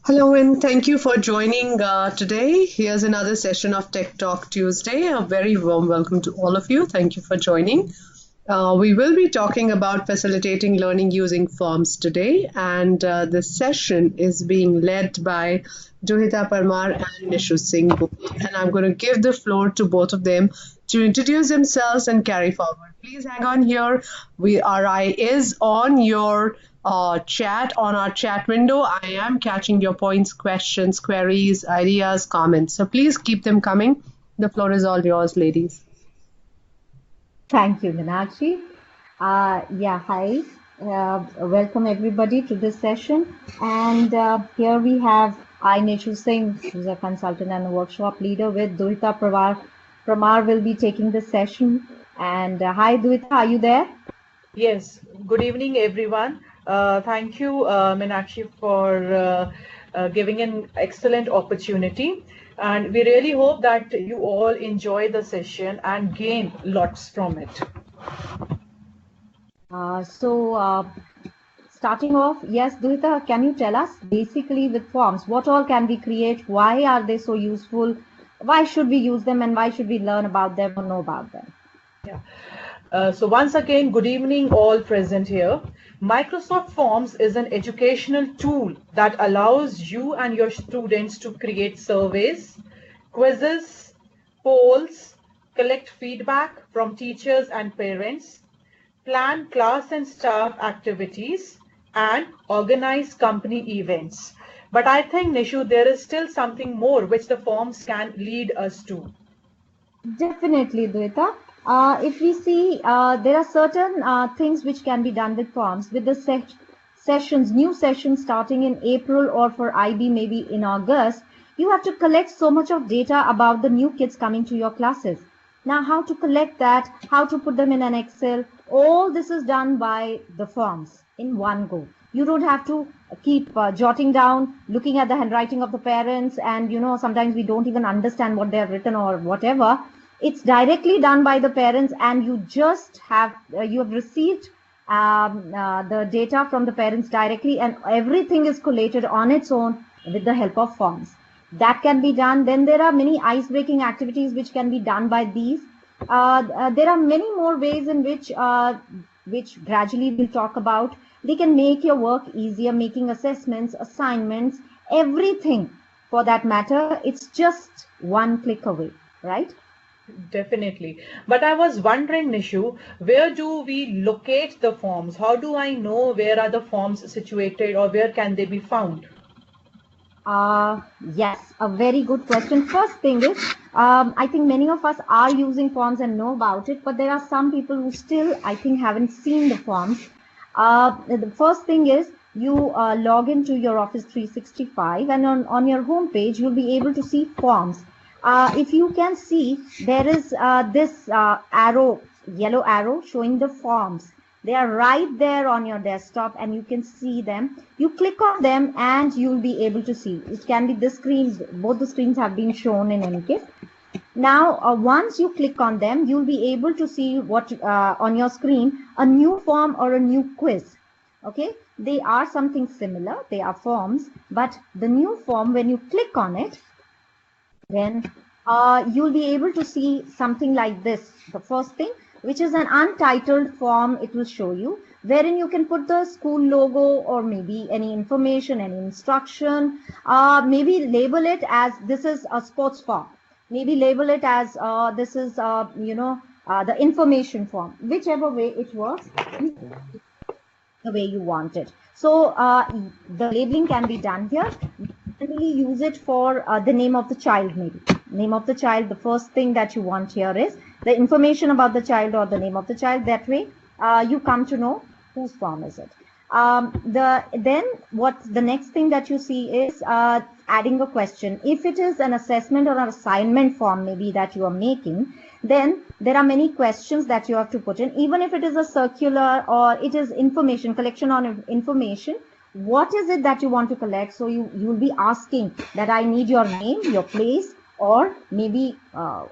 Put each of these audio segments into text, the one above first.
Hello, and thank you for joining today. Here's another session of Tech Talk Tuesday. A very warm welcome to all of you. Thank you for joining. We will be talking about facilitating learning using forms today, and this session is being led by Johita Parmar and Nishu Singh both. And I'm going to give the floor to both of them to introduce themselves and carry forward. Please hang on here. Our eye is on your chat on our chat window. I am catching your points, questions, queries, ideas, comments. So please keep them coming. The floor is all yours, ladies. Thank you, Meenakshi. Hi. Welcome everybody to this session. And here we have Nishu Singh, who's a consultant and a workshop leader with Duhita Pramar. Pramar will be taking this session. And hi, Duhita, are you there? Yes, good evening, everyone. Thank you, Meenakshi, for giving an excellent opportunity. And we really hope that you all enjoy the session and gain lots from it. Starting off, yes, Duhita, can you tell us basically with forms, what all can we create? Why are they so useful? Why should we use them and why should we learn about them or know about them? Yeah. So once again, good evening all present here. Microsoft Forms is an educational tool that allows you and your students to create surveys, quizzes, polls, collect feedback from teachers and parents, plan class and staff activities, and organize company events. But I think, Nishu, there is still something more which the forms can lead us to. Definitely, Dvita. If we see, there are certain things which can be done with forms. With the sessions, new sessions starting in April or for IB maybe in August, you have to collect so much of data about the new kids coming to your classes. Now, how to collect that, how to put them in an Excel, all this is done by the forms in one go. You don't have to keep jotting down, looking at the handwriting of the parents, and sometimes we don't even understand what they have written or whatever. It's directly done by the parents, and you just have you have received the data from the parents directly, and everything is collated on its own with the help of forms. That can be done. Then there are many ice-breaking activities which can be done by these. There are many more ways in which gradually we'll talk about. They can make your work easier, making assessments, assignments, everything for that matter. It's just one click away, right? Definitely. But I was wondering, Nishu, where do we locate the forms? How do I know where are the forms situated or where can they be found? Yes, a very good question. First thing is, I think many of us are using forms and know about it, but there are some people who still, I think, haven't seen the forms. The first thing is you log into your Office 365, and on your home page, you'll be able to see forms. If you can see, there is this arrow, yellow arrow showing the forms. They are right there on your desktop and you can see them. You click on them and you'll be able to see. It can be this screen, both the screens have been shown in any case. Now, once you click on them, you'll be able to see what on your screen, a new form or a new quiz. Okay, they are something similar. They are forms, but the new form, when you click on it, then you'll be able to see something like this. The first thing, which is an untitled form, it will show you, wherein you can put the school logo or maybe any information, any instruction, maybe label it as this is a sports form, maybe label it as this is the information form, whichever way it works, the way you want it. So the labeling can be done here. Generally use it for the name of the child, maybe name of the child. The first thing that you want here is the information about the child or the name of the child. That way you come to know whose form is it. Then what the next thing that you see is adding a question. If it is an assessment or an assignment form maybe that you are making, then there are many questions that you have to put in. Even if it is a circular or it is information, collection on information, what is it that you want to collect? So you will be asking that I need your name, your place, or maybe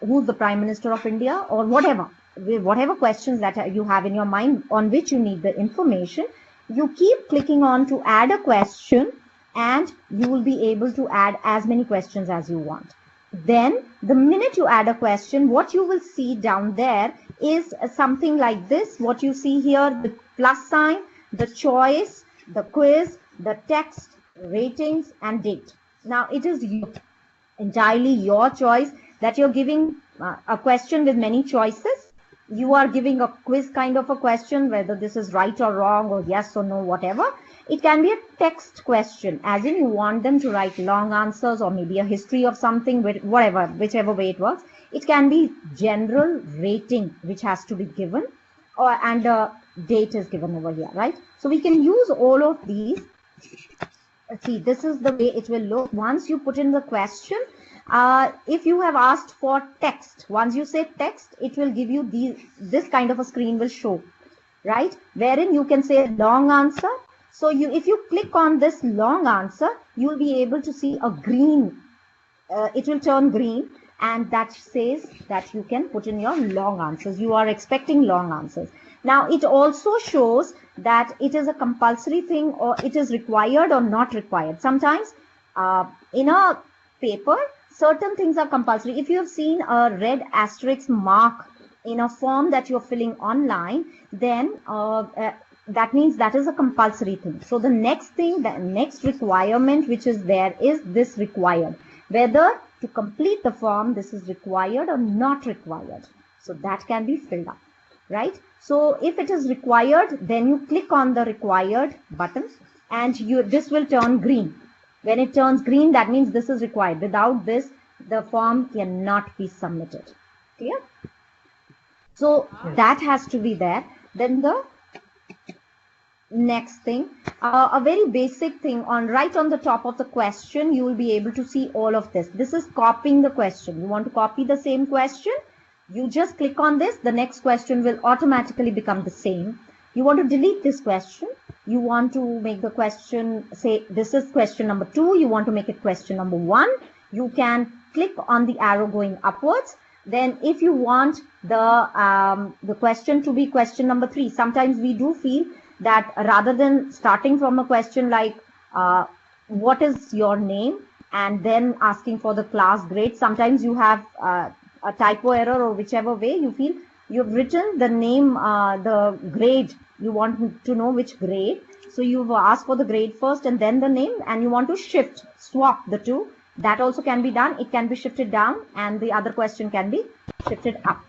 who's the Prime Minister of India, or whatever questions that you have in your mind on which you need the information. You keep clicking on to add a question, and you will be able to add as many questions as you want. Then the minute you add a question, what you will see down there is something like this. What you see here, the plus sign, the choice, the quiz, the text, ratings, and date. Now it is entirely your choice that you're giving a question with many choices. You are giving a quiz kind of a question, whether this is right or wrong or yes or no, whatever. It can be a text question, as in you want them to write long answers or maybe a history of something, whatever, whichever way it works. It can be general rating, which has to be given, and date is given over here, right? So we can use all of these. See, this is the way it will look once you put in the question. If you have asked for text, once you say text, it will give you this kind of a screen will show, right? Wherein you can say long answer. So if you click on this long answer, you will be able to see a green, it will turn green, and that says that you can put in your long answers. You are expecting long answers. Now, it also shows that it is a compulsory thing or it is required or not required. Sometimes in a paper, certain things are compulsory. If you have seen a red asterisk mark in a form that you're filling online, then that means that is a compulsory thing. So the next thing, the next requirement which is there is this required. Whether to complete the form, this is required or not required. So that can be filled up, right? So if it is required, then you click on the required button and this will turn green. When it turns green, that means this is required. Without this, the form cannot be submitted. Clear? So that has to be there. Then the next thing, a very basic thing, right on the top of the question, you will be able to see all of this. This is copying the question. You want to copy the same question, you just click on this, the next question will automatically become the same. You want to delete this question, you want to make the question, say this is question number 2, you want to make it question number 1, you can click on the arrow going upwards. Then if you want the question to be question number 3, sometimes we do feel that rather than starting from a question like what is your name and then asking for the class grade, sometimes you have a typo error or whichever way you feel you've written the name, the grade, you want to know which grade. So you've asked for the grade first and then the name, and you want to swap the two. That also can be done. It can be shifted down and the other question can be shifted up.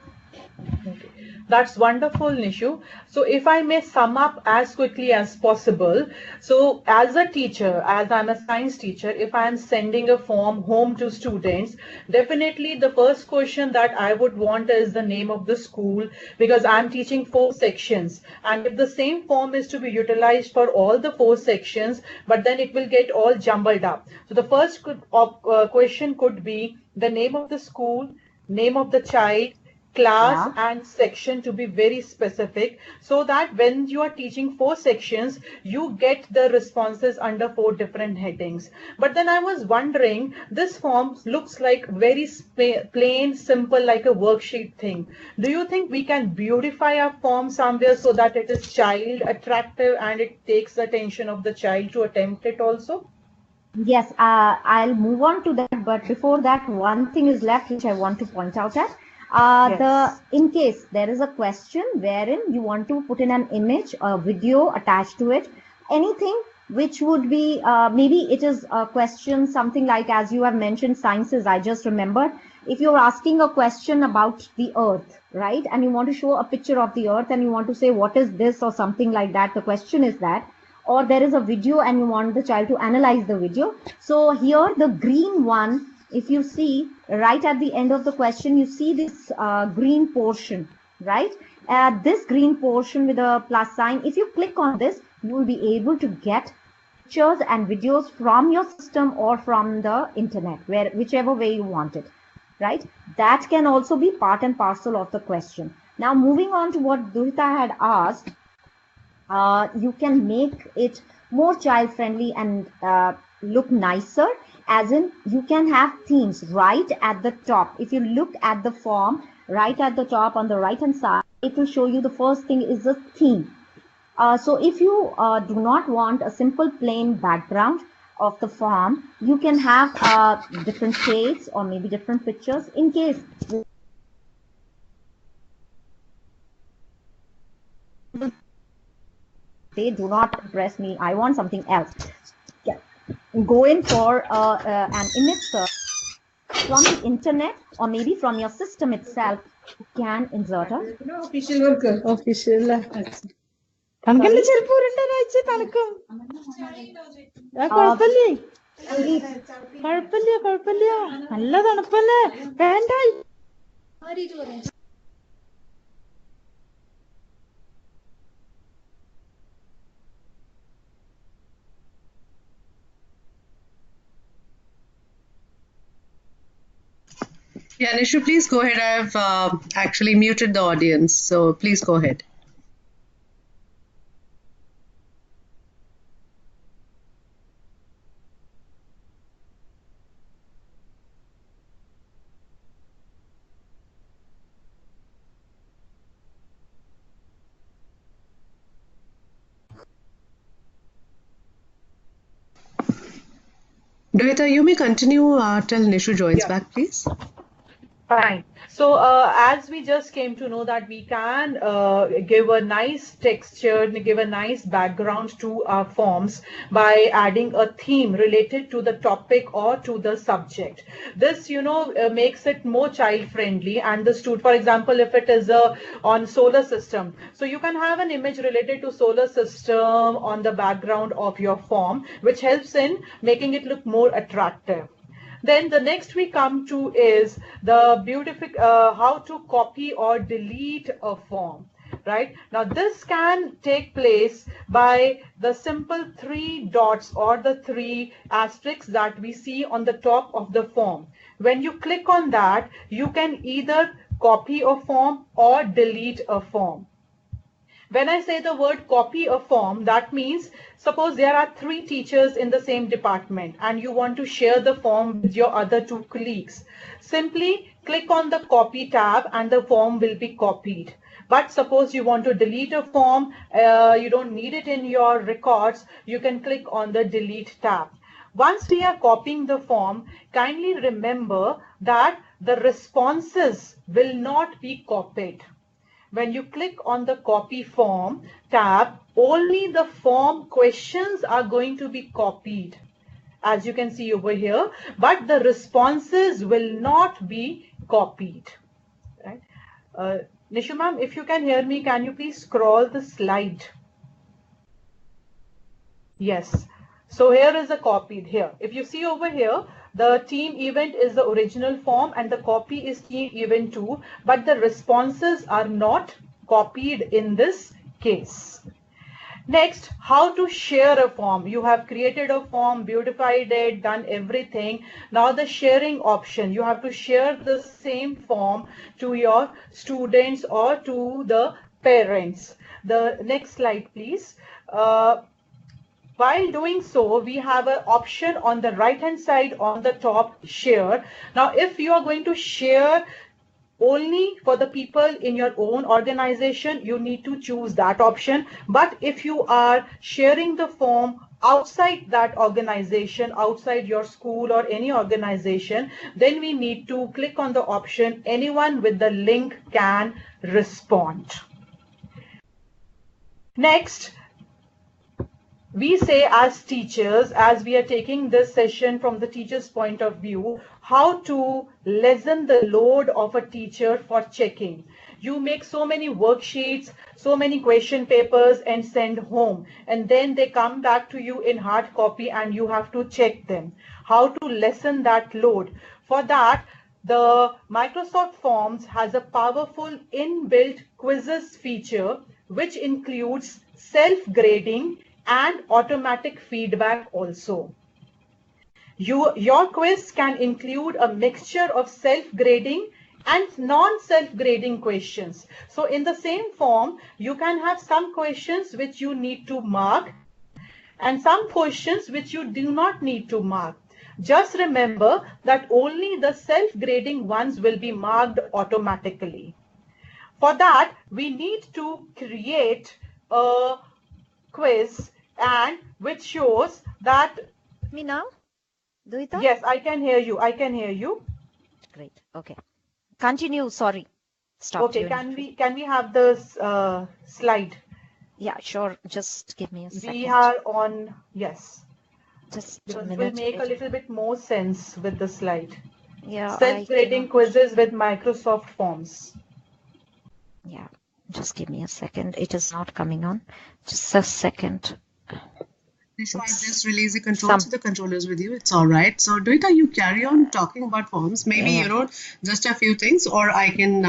Okay. That's wonderful, Nishu. So if I may sum up as quickly as possible. So as a teacher, as I'm a science teacher, if I'm sending a form home to students, definitely the first question that I would want is the name of the school, because I'm teaching 4 sections. And if the same form is to be utilized for all the 4 sections, but then it will get all jumbled up. So the first question could be the name of the school, name of the child, class and section, to be very specific, so that when you are teaching 4 sections, you get the responses under 4 different headings. But then I was wondering, this form looks like very plain, simple, like a worksheet thing. Do you think we can beautify our form somewhere so that it is child attractive and it takes the attention of the child to attempt it also? Yes, I'll move on to that, but before that, one thing is left which I want to point out at. Yes. In case there is a question wherein you want to put in an image, a video attached to it, anything which would be, maybe it is a question, something like, as you have mentioned, sciences, I just remembered, if you're asking a question about the earth, right, and you want to show a picture of the earth and you want to say, what is this or something like that, the question is that, or there is a video and you want the child to analyze the video. So here the green one, if you see right at the end of the question, you see this green portion, right? This green portion with a plus sign, if you click on this, you will be able to get pictures and videos from your system or from the internet, whichever way you want it, right? That can also be part and parcel of the question. Now, moving on to what Durita had asked, you can make it more child friendly and look nicer, as in you can have themes right at the top. If you look at the form right at the top on the right hand side, it will show you the first thing is a theme. So if you do not want a simple plain background, of the form, you can have different shades or maybe different pictures in case they do not press me, I want something else. Yeah. Go in for an image search from the internet or maybe from your system itself. You can insert a official തണുക്കല്ലേ ചെരുപ്പ് ഉരുണ്ടൊരാഴ്ച തണുക്കും കുഴപ്പല്ലേ കുഴപ്പമില്ല നല്ല തണുപ്പല്ലേ വേണ്ട Yeah, Nishu, please go ahead. I've actually muted the audience, so please go ahead. Dvita, you may continue till Nishu joins back, please. Fine. So as we just came to know that we can give a nice texture, give a nice background to our forms by adding a theme related to the topic or to the subject. This, makes it more child friendly, and the student, for example, if it is on solar system, so you can have an image related to solar system on the background of your form, which helps in making it look more attractive. Then the next we come to is the beautiful how to copy or delete a form. Right now, this can take place by the simple 3 dots or the 3 asterisks that we see on the top of the form. When you click on that, you can either copy a form or delete a form. When I say the word copy a form, that means suppose there are 3 teachers in the same department and you want to share the form with your other 2 colleagues. Simply click on the copy tab and the form will be copied. But suppose you want to delete a form, you don't need it in your records, you can click on the delete tab. Once we are copying the form, kindly remember that the responses will not be copied. When you click on the copy form tab, only the form questions are going to be copied, as you can see over here, but the responses will not be copied. Right? Nishu ma'am, if you can hear me, can you please scroll the slide? Yes. So here is a copied here. If you see over here, the team event is the original form and the copy is team event 2, but the responses are not copied in this case. Next, how to share a form. You have created a form, beautified it, done everything. Now the sharing option, you have to share the same form to your students or to the parents. The next slide, please. While doing so, we have an option on the right hand side on the top, share. Now, if you are going to share only for the people in your own organization, you need to choose that option. But if you are sharing the form outside that organization, outside your school or any organization, then we need to click on the option, anyone with the link can respond. Next, we say as teachers, as we are taking this session from the teacher's point of view, how to lessen the load of a teacher for checking. You make so many worksheets, so many question papers and send home, and then they come back to you in hard copy and you have to check them. How to lessen that load? For that, the Microsoft Forms has a powerful inbuilt quizzes feature, which includes self-grading and automatic feedback also. Your quiz can include a mixture of self-grading and non-self-grading questions. So in the same form, you can have some questions which you need to mark and some questions which you do not need to mark. Just remember that only the self-grading ones will be marked automatically. For that, we need to create a quiz and which shows that me now, Duita? Yes, I can hear you. I can hear you. Great. Okay. Continue. Sorry. Stop. Okay, can we have this slide? Yeah, sure. Just give me a second. We are on, yes. Just a Because minute. we'll make a little bit more sense with the slide. Yeah. Self-grading quizzes with Microsoft Forms. Yeah. Just give me a second. It is not coming on. Just a second. Nisha, I've just released the control, so the controller is with you. It's all right. So, Doita, you carry on talking about forms. Maybe, just a few things, or I can.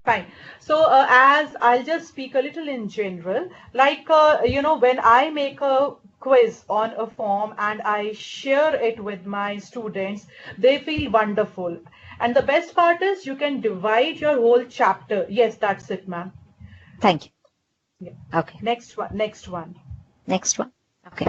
Fine. So, as I'll just speak a little in general, like, when I make a quiz on a form and I share it with my students, they feel wonderful. And the best part is you can divide your whole chapter. Yes, that's it, ma'am. Thank you. Yeah. Okay. Next one. Next one. Next one. Okay.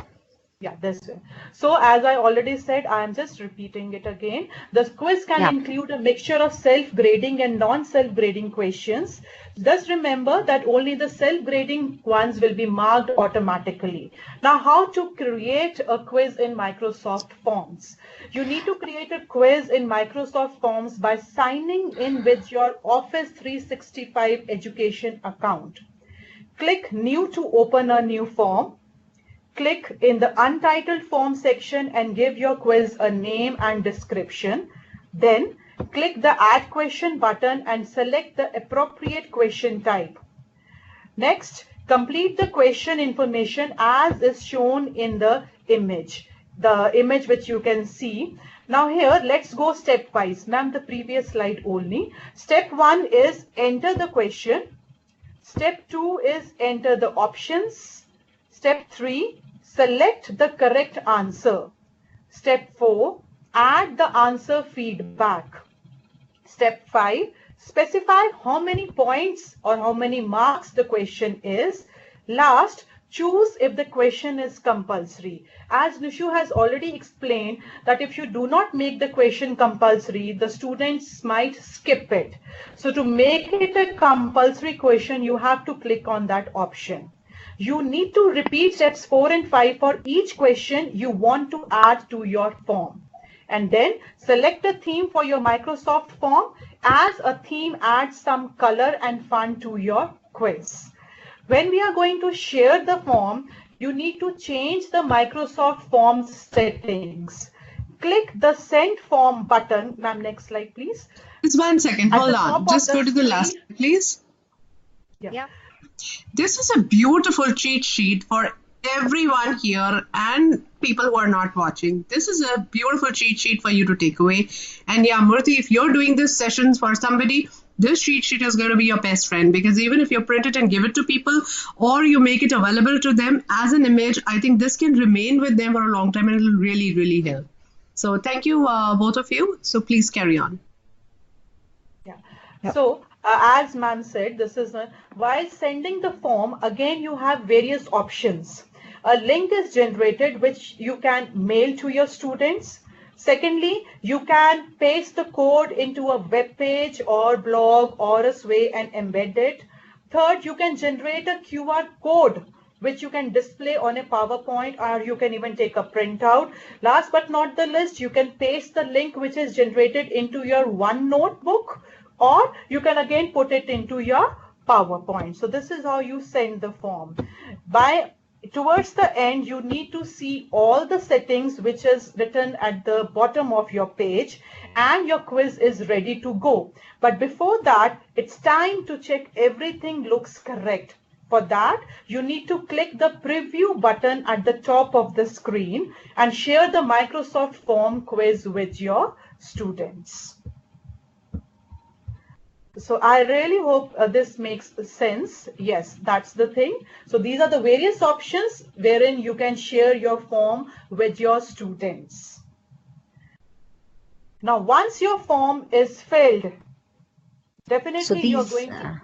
Yeah, this way. So as I already said, I am just repeating it again. The quiz can include a mixture of self-grading and non-self-grading questions. Just remember that only the self-grading ones will be marked automatically. Now, how to create a quiz in Microsoft Forms? You need to create a quiz in Microsoft Forms by signing in with your Office 365 education account. Click New to open a new form. Click in the Untitled Form section and give your quiz a name and description. Then click the Add Question button and select the appropriate question type. Next, complete the question information as is shown in the image which you can see. Now here, let's go stepwise. Ma'am, the previous slide only. Step 1 is enter the question. Step 2 is enter the options. Step 3, select the correct answer. Step 4, add the answer feedback. Step 5, specify how many points or how many marks the question is. Last, choose if the question is compulsory. As Nishu has already explained that if you do not make the question compulsory, the students might skip it. So to make it a compulsory question, you have to click on that option. You need to repeat steps 4 and 5 for each question you want to add to your form. And then select a theme for your Microsoft form. As a theme adds some color and fun to your quiz. When we are going to share the form, you need to change the Microsoft Forms settings. Click the Send Form button. Ma'am, next slide, please. Just 1 second. Hold on. Just go to the last, please. Yeah. This is a beautiful cheat sheet for everyone here and people who are not watching. This is a beautiful cheat sheet for you to take away. And yeah, Murthy, if you're doing this sessions for somebody, this cheat sheet is going to be your best friend, because even if you print it and give it to people or you make it available to them as an image, I think this can remain with them for a long time and it'll really, really help. So thank you, both of you. So please carry on. Yeah. So as ma'am said, this is while sending the form, again you have various options. A link is generated which you can mail to your students. Secondly, you can paste the code into a web page or blog or a sway and embed it. Third, you can generate a QR code which you can display on a PowerPoint, or you can even take a printout. Last but not the least, you can paste the link which is generated into your OneNote book, or you can again put it into your PowerPoint. So this is how you send the form. Towards the end, you need to see all the settings which is written at the bottom of your page, and your quiz is ready to go. But before that, it's time to check everything looks correct. For that, you need to click the preview button at the top of the screen and share the Microsoft Form quiz with your students. So I really hope this makes sense. Yes, that's the thing. So these are the various options wherein you can share your form with your students. Now, once your form is filled, definitely you're going to...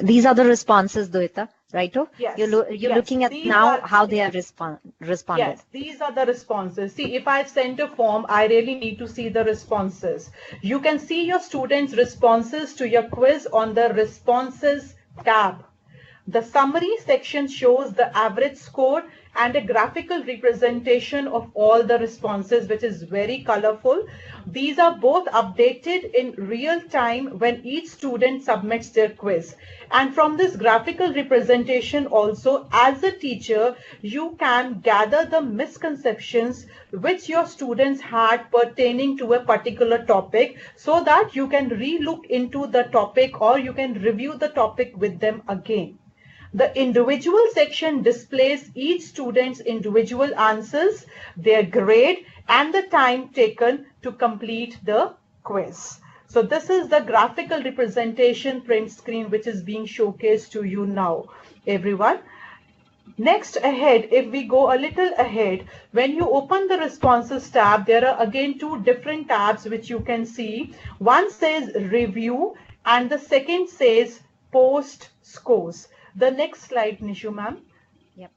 These are the responses, Duita, right? Yes. You're looking at now how they have responded. Yes, these are the responses. See, if I send a form, I really need to see the responses. You can see your students' responses to your quiz on the Responses tab. The summary section shows the average score and a graphical representation of all the responses, which is very colorful. These are both updated in real time when each student submits their quiz. And from this graphical representation also, as a teacher, you can gather the misconceptions which your students had pertaining to a particular topic, so that you can re-look into the topic or you can review the topic with them again. The individual section displays each student's individual answers, their grade, and the time taken to complete the quiz. So this is the graphical representation print screen which is being showcased to you now, everyone. Next ahead, if we go a little ahead, when you open the responses tab, there are again two different tabs which you can see. One says review and the second says post scores. The next slide, Nishu ma'am. Yep.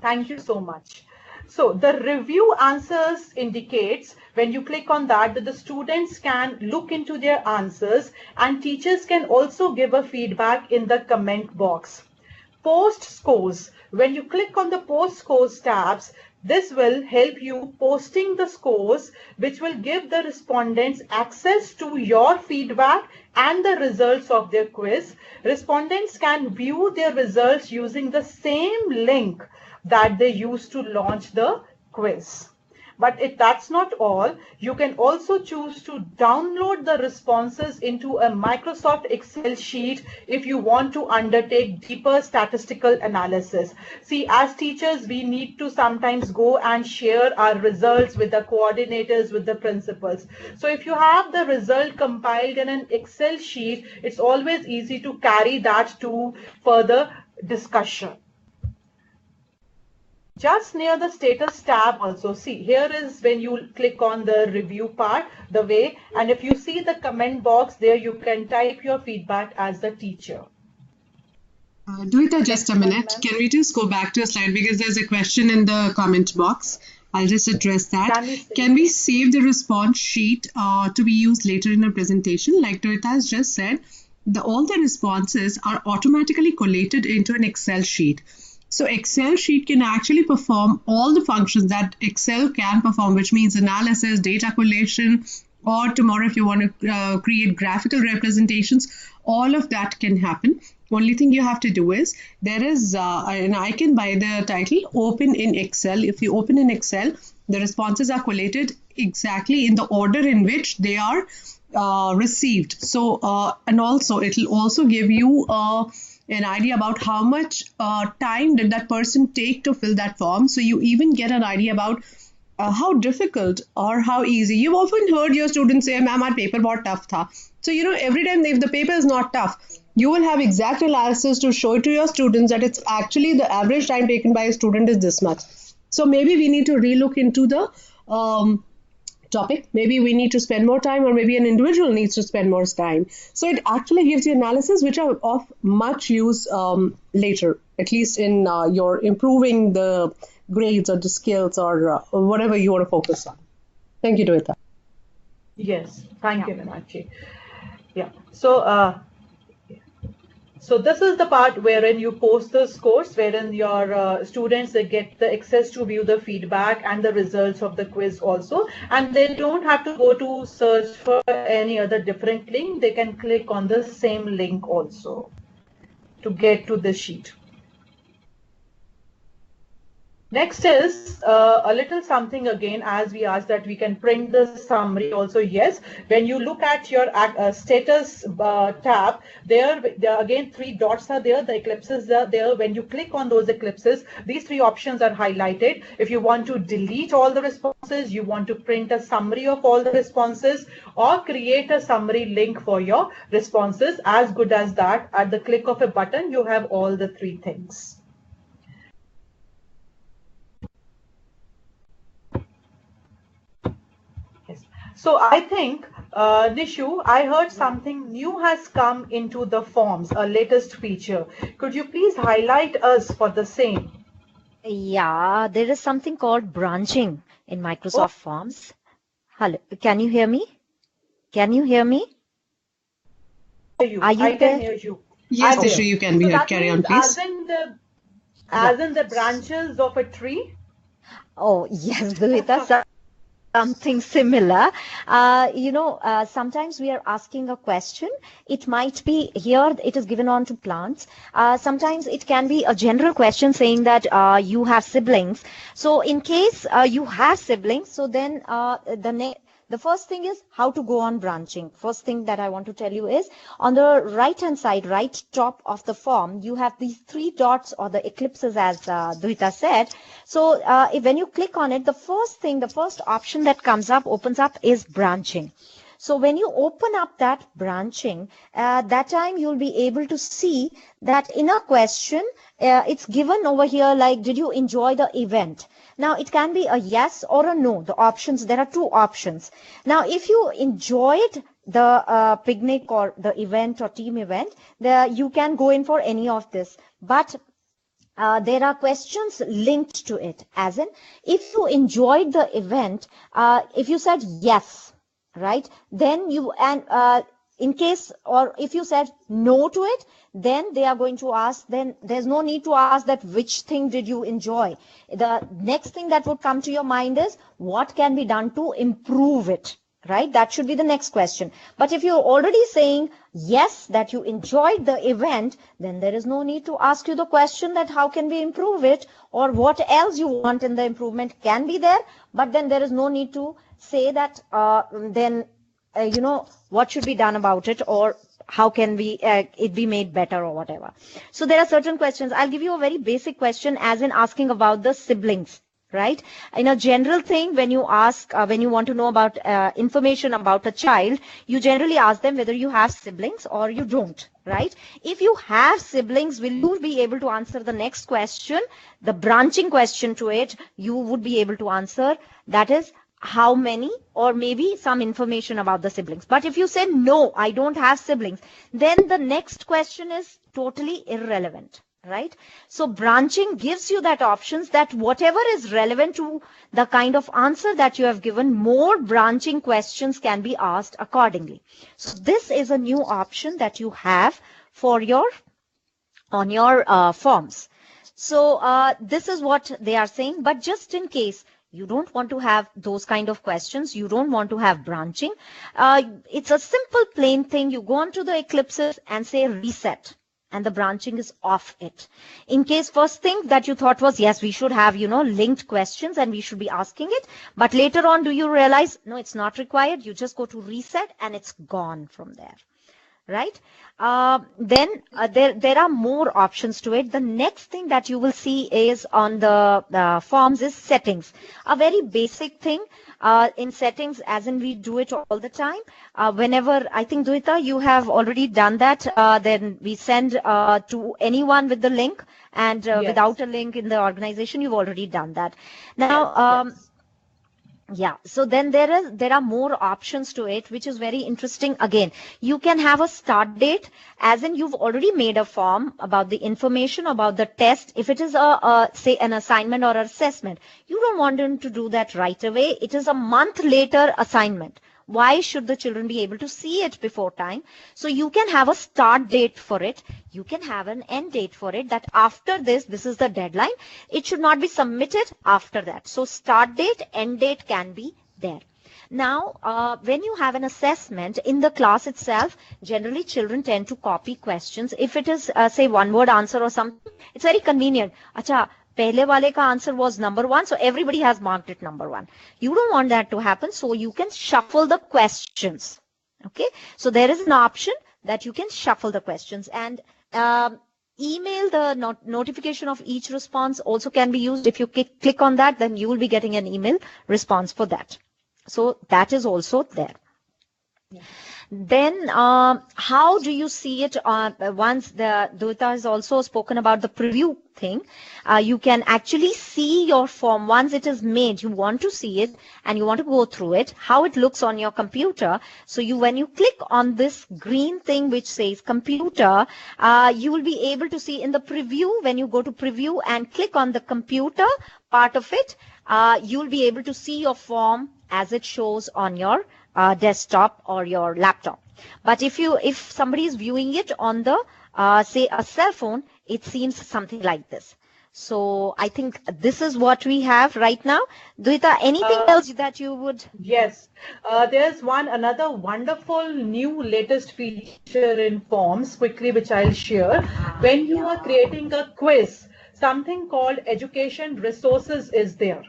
Thank you so much. So the review answers indicates, when you click on that the students can look into their answers and teachers can also give a feedback in the comment box. Post scores, when you click on the post scores tabs, this will help you posting the scores, which will give the respondents access to your feedback and the results of their quiz. Respondents can view their results using the same link that they used to launch the quiz. But if that's not all, you can also choose to download the responses into a Microsoft Excel sheet if you want to undertake deeper statistical analysis. See, as teachers, we need to sometimes go and share our results with the coordinators, with the principals. So if you have the result compiled in an Excel sheet, it's always easy to carry that to further discussion. Just near the status tab also, see, here is when you click on the review part, the way, and if you see the comment box there, you can type your feedback as the teacher. Duita, just a minute. Can we just go back to a slide, because there's a question in the comment box. I'll just address that. Can we save the response sheet to be used later in our presentation? Like Duita has just said, all the responses are automatically collated into an Excel sheet. So Excel sheet can actually perform all the functions that Excel can perform, which means analysis, data collation, or tomorrow if you want to create graphical representations, all of that can happen. Only thing you have to do is, there is an icon by the title, open in Excel. If you open in Excel, the responses are collated exactly in the order in which they are received. So, and also it will also give you an idea about how much time did that person take to fill that form. So you even get an idea about how difficult or how easy. You've often heard your students say, ma'am, our paper was tough tha. So, every time if the paper is not tough, you will have exact analysis to show to your students that it's actually the average time taken by a student is this much. So maybe we need to relook into the topic. Maybe we need to spend more time, or maybe an individual needs to spend more time. So it actually gives you analysis which are of much use later, at least in your improving the grades or the skills or whatever you want to focus on. Thank you, Duita. Yes, thank you, Meenakshi. Yeah, so this is the part wherein you post the scores, wherein your students, they get the access to view the feedback and the results of the quiz also, and they don't have to go to search for any other different link. They can click on the same link also to get to the sheet. Next is a little something again, as we asked that we can print the summary also. Yes, when you look at your status tab, there again 3 dots are there, the ellipses are there. When you click on those ellipses, these 3 options are highlighted. If you want to delete all the responses, you want to print a summary of all the responses, or create a summary link for your responses, as good as that. At the click of a button, you have all the 3 things. So I think, Nishu, I heard something new has come into the forms, a latest feature. Could you please highlight us for the same? Yeah, there is something called branching in Microsoft Forms. Hello, can you hear me? Can you hear me? Are you I there? can hear you. Yes, Nishu, you can be here. Carry on, please. As in the branches of a tree? Oh, yes, Duvita, something similar. Sometimes we are asking a question. It might be here, it is given on to plants. Sometimes it can be a general question saying that you have siblings. So in case you have siblings, so then the first thing is how to go on branching. First thing that I want to tell you is on the right hand side, right top of the form, you have these three dots or the ellipses as Dvita said. So when you click on it, the first option that comes up, opens up is branching. So when you open up that branching, that time you'll be able to see that in a question, it's given over here like, did you enjoy the event? Now it can be a yes or a no. The options, there are two options. Now if you enjoyed the picnic or the event or team event, you can go in for any of this. But there are questions linked to it, as in if you enjoyed the event, if you said yes, right, then in case, or if you said no to it, then they are going to ask, then there's no need to ask that which thing did you enjoy. The next thing that would come to your mind is what can be done to improve it, right? That should be the next question. But if you're already saying yes, that you enjoyed the event, then there is no need to ask you the question that how can we improve it, or what else you want in the improvement can be there. But then there is no need to say that what should be done about it, or how can it be made better, or whatever. So there are certain questions. I'll give you a very basic question, as in asking about the siblings, right? In a general thing, when you ask, when you want to know about information about a child, you generally ask them whether you have siblings or you don't, right? If you have siblings, will you be able to answer the next question? The branching question to it, you would be able to answer, that is, how many, or maybe some information about the siblings. But if you say, no, I don't have siblings, then the next question is totally irrelevant, right? So branching gives you that options that whatever is relevant to the kind of answer that you have given, more branching questions can be asked accordingly. So this is a new option that you have for on your forms. So this is what they are saying. But just in case you don't want to have those kind of questions, you don't want to have branching, it's a simple plain thing. You go on to the ellipses and say reset, and the branching is off it. In case first thing that you thought was, yes, we should have, linked questions and we should be asking it. But later on, do you realize, no, it's not required. You just go to reset and it's gone from there. Right? Then there are more options to it. The next thing that you will see is on the forms is settings. A very basic thing in settings, as in we do it all the time. Whenever, I think, Duita, you have already done that. Then we send to anyone with the link, and Yes. without a link in the organization, you've already done that. Now, Yes. yeah, so then there are more options to it, which is very interesting. Again, you can have a start date, as in you've already made a form about the information about the test. If it is say an assignment or assessment, you don't want them to do that right away. It is a month later assignment. Why should the children be able to see it before time? So you can have a start date for it. You can have an end date for it, that after this is the deadline. It should not be submitted after that. So start date, end date can be there. Now, when you have an assessment in the class itself, generally children tend to copy questions. If it is, say, one word answer or something, it's very convenient. Acha, pehle wale ka answer was number 1, so everybody has marked it number 1. You don't want that to happen, so you can shuffle the questions. Okay, so there is an option that you can shuffle the questions, and email, the notification of each response also can be used. If you click on that, then you will be getting an email response for that. So that is also there. Then how do you see it once the Dutta has also spoken about the preview thing? You can actually see your form once it is made. You want to see it and you want to go through it, how it looks on your computer. So when you click on this green thing which says computer, you will be able to see in the preview. When you go to preview and click on the computer part of it, you will be able to see your form as it shows on your desktop or your laptop. But if somebody is viewing it on the say a cell phone, it seems something like this. So I think this is what we have right now. Duita, anything else that you would? Yes, there's another wonderful new latest feature in Forms quickly, which I'll share. When you are creating a quiz, something called education resources is there.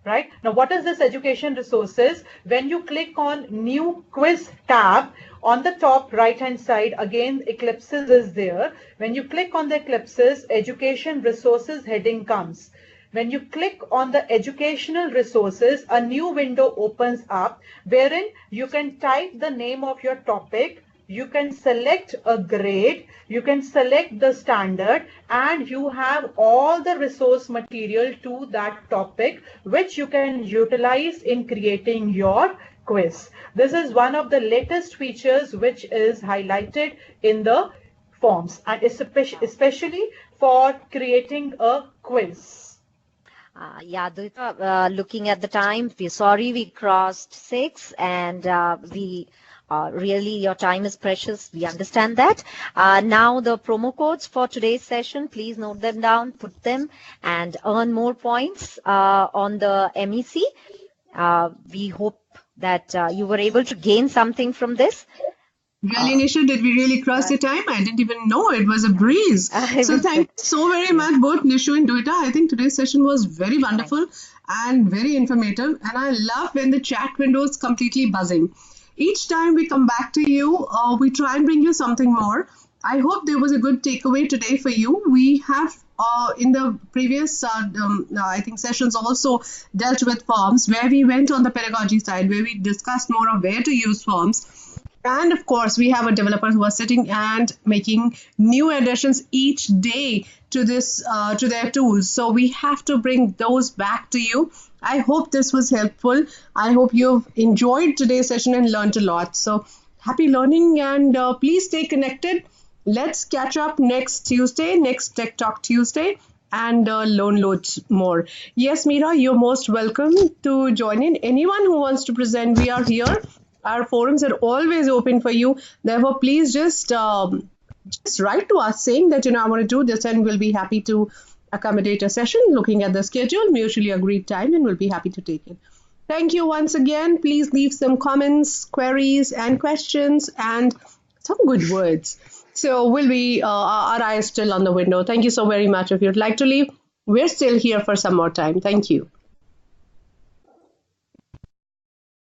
Right now, what is this education resources? When you click on new quiz tab on the top right hand side, again ellipses is there. When you click on the ellipses, education resources heading comes. When you click on the educational resources, a new window opens up wherein you can type the name of your topic, you can select a grade, you can select the standard, and you have all the resource material to that topic which you can utilize in creating your quiz. This is one of the latest features which is highlighted in the forms, and especially for creating a quiz. Yeah, Duita, looking at the time, we're sorry we crossed 6, and we really, your time is precious. We understand that. Now the promo codes for today's session, please note them down, put them, and earn more points on the MEC. We hope that you were able to gain something from this. Really, Nisha, did we really cross the time? I didn't even know. It was a breeze. So thank you so very much, both Nishu and Duita. I think today's session was very wonderful and very informative. And I love when the chat window is completely buzzing. Each time we come back to you, we try and bring you something more. I hope there was a good takeaway today for you. We have in the previous, I think, sessions also dealt with forms, where we went on the pedagogy side, where we discussed more of where to use forms. And of course, we have a developer who are sitting and making new additions each day to this to their tools. So we have to bring those back to you. I hope this was helpful. I hope you've enjoyed today's session and learned a lot. So happy learning, and please stay connected. Let's catch up next Tuesday, next Tech Talk Tuesday, and learn loads more. Yes, Meera, you're most welcome to join in. Anyone who wants to present, we are here. Our forums are always open for you. Therefore, please just write to us saying that, I want to do this, and we'll be happy to accommodate a session, looking at the schedule, mutually agreed time, and we'll be happy to take it. Thank you once again. Please leave some comments, queries, and questions, and some good words. So we'll be, our eye is still on the window. Thank you so very much. If you'd like to leave, we're still here for some more time. Thank you.